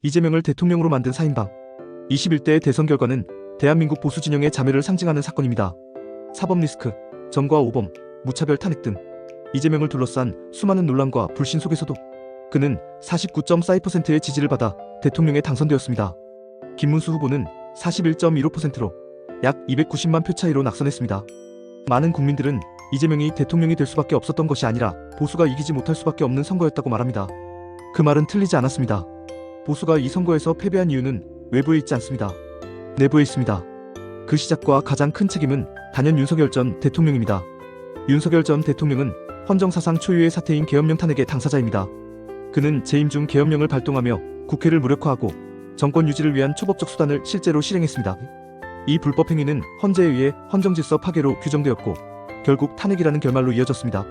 이재명을 대통령으로 만든 4인방. 21대 대선 결과는 대한민국 보수 진영의 자멸을 상징하는 사건입니다. 사법 리스크, 점과 오범, 무차별 탄핵 등 이재명을 둘러싼 수많은 논란과 불신 속에서도 그는 49.4%의 지지를 받아 대통령에 당선되었습니다. 김문수 후보는 41.15%로 약 290만 표 차이로 낙선했습니다. 많은 국민들은 이재명이 대통령이 될 수밖에 없었던 것이 아니라 보수가 이기지 못할 수밖에 없는 선거였다고 말합니다. 그 말은 틀리지 않았습니다. 보수가 이 선거에서 패배한 이유는 외부에 있지 않습니다. 내부에 있습니다. 그 시작과 가장 큰 책임은 단연 윤석열 전 대통령입니다. 윤석열 전 대통령은 헌정사상 초유의 사태인 계엄령 탄핵의 당사자입니다. 그는 재임 중 계엄령을 발동하며 국회를 무력화하고 정권 유지를 위한 초법적 수단을 실제로 실행했습니다. 이 불법 행위는 헌재에 의해 헌정질서 파괴로 규정되었고 결국 탄핵이라는 결말로 이어졌습니다.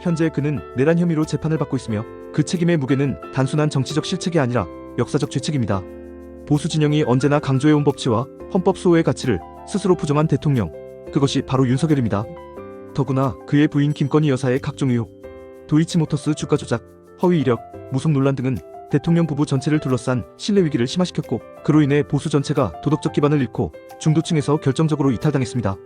현재 그는 내란 혐의로 재판을 받고 있으며 그 책임의 무게는 단순한 정치적 실책이 아니라 역사적 죄책입니다. 보수 진영이 언제나 강조해온 법치와 헌법 수호의 가치를 스스로 부정한 대통령, 그것이 바로 윤석열입니다. 더구나 그의 부인 김건희 여사의 각종 의혹, 도이치모터스 주가 조작, 허위 이력, 무속 논란 등은 대통령 부부 전체를 둘러싼 신뢰 위기를 심화시켰고 그로 인해 보수 전체가 도덕적 기반을 잃고 중도층에서 결정적으로 이탈당했습니다.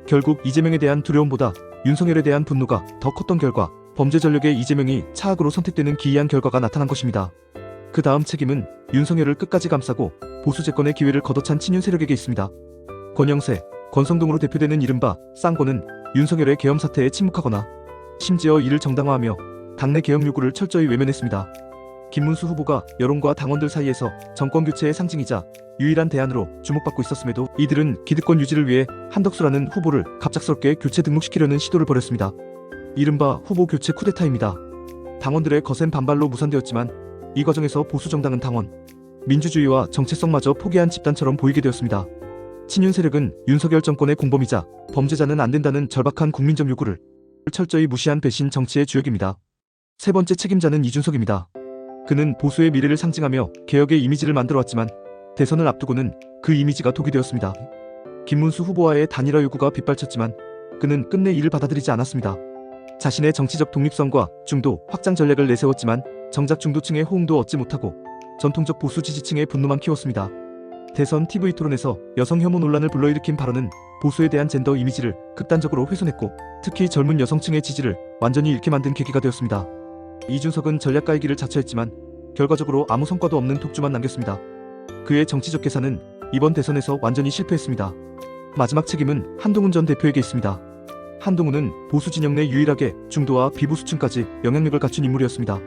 결국 이재명에 대한 두려움보다 윤석열에 대한 분노가 더 컸던 결과 범죄 전력의 이재명이 차악으로 선택되는 기이한 결과가 나타난 것입니다. 그 다음 책임은 윤석열을 끝까지 감싸고 보수 재권의 기회를 걷어찬 친윤 세력에게 있습니다. 권영세, 권성동으로 대표되는 이른바 쌍권은 윤석열의 계엄 사태에 침묵하거나 심지어 이를 정당화하며 당내 개혁 요구를 철저히 외면했습니다. 김문수 후보가 여론과 당원들 사이에서 정권 교체의 상징이자 유일한 대안으로 주목받고 있었음에도 이들은 기득권 유지를 위해 한덕수라는 후보를 갑작스럽게 교체 등록시키려는 시도를 벌였습니다. 이른바 후보 교체 쿠데타입니다. 당원들의 거센 반발로 무산되었지만 이 과정에서 보수 정당은 당원, 민주주의와 정체성마저 포기한 집단처럼 보이게 되었습니다. 친윤 세력은 윤석열 정권의 공범이자 범죄자는 안 된다는 절박한 국민적 요구를 철저히 무시한 배신 정치의 주역입니다. 세 번째 책임자는 이준석입니다. 그는 보수의 미래를 상징하며 개혁의 이미지를 만들어왔지만 대선을 앞두고는 그 이미지가 독이 되었습니다. 김문수 후보와의 단일화 요구가 빗발쳤지만 그는 끝내 이를 받아들이지 않았습니다. 자신의 정치적 독립성과 중도 확장 전략을 내세웠지만 정작 중도층의 호응도 얻지 못하고 전통적 보수 지지층의 분노만 키웠습니다. 대선 TV 토론에서 여성 혐오 논란을 불러일으킨 발언은 보수에 대한 젠더 이미지를 극단적으로 훼손했고 특히 젊은 여성층의 지지를 완전히 잃게 만든 계기가 되었습니다. 이준석은 전략 가이기를 자처했지만 결과적으로 아무 성과도 없는 독주만 남겼습니다. 그의 정치적 계산은 이번 대선에서 완전히 실패했습니다. 마지막 책임은 한동훈 전 대표에게 있습니다. 한동훈은 보수 진영 내 유일하게 중도와 비보수층까지 영향력을 갖춘 인물이었습니다.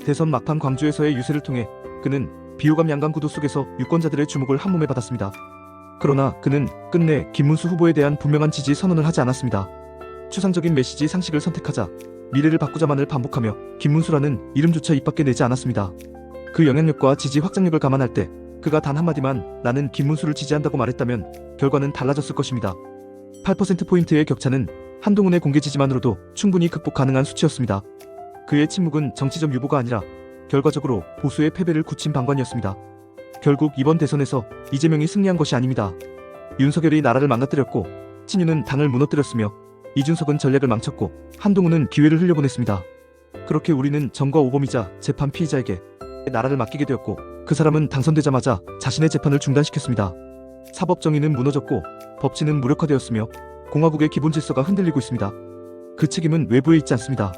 대선 막판 광주에서의 유세를 통해 그는 비호감 양강 구도 속에서 유권자들의 주목을 한몸에 받았습니다. 그러나 그는 끝내 김문수 후보에 대한 분명한 지지 선언을 하지 않았습니다. 추상적인 메시지 상식을 선택하자 미래를 바꾸자만을 반복하며 김문수라는 이름조차 입 밖에 내지 않았습니다. 그 영향력과 지지 확장력을 감안할 때 그가 단 한마디만 나는 김문수를 지지한다고 말했다면 결과는 달라졌을 것입니다. 8%포인트의 격차는 한동훈의 공개 지지만으로도 충분히 극복 가능한 수치였습니다. 그의 침묵은 정치적 유보가 아니라 결과적으로 보수의 패배를 굳힌 방관이었습니다. 결국 이번 대선에서 이재명이 승리한 것이 아닙니다. 윤석열이 나라를 망가뜨렸고 친윤은 당을 무너뜨렸으며 이준석은 전략을 망쳤고 한동훈은 기회를 흘려보냈습니다. 그렇게 우리는 점과 오범이자 재판 피의자에게 나라를 맡기게 되었고 그 사람은 당선되자마자 자신의 재판을 중단시켰습니다. 사법 정의는 무너졌고 법치는 무력화되었으며 공화국의 기본 질서가 흔들리고 있습니다. 그 책임은 외부에 있지 않습니다.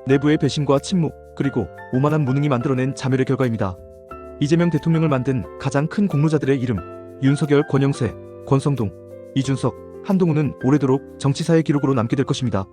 내부의 배신과 침묵 그리고 오만한 무능이 만들어낸 자멸의 결과입니다. 이재명 대통령을 만든 가장 큰 공로자들의 이름 윤석열, 권영세, 권성동, 이준석, 한동훈은 오래도록 정치사의 기록으로 남게 될 것입니다.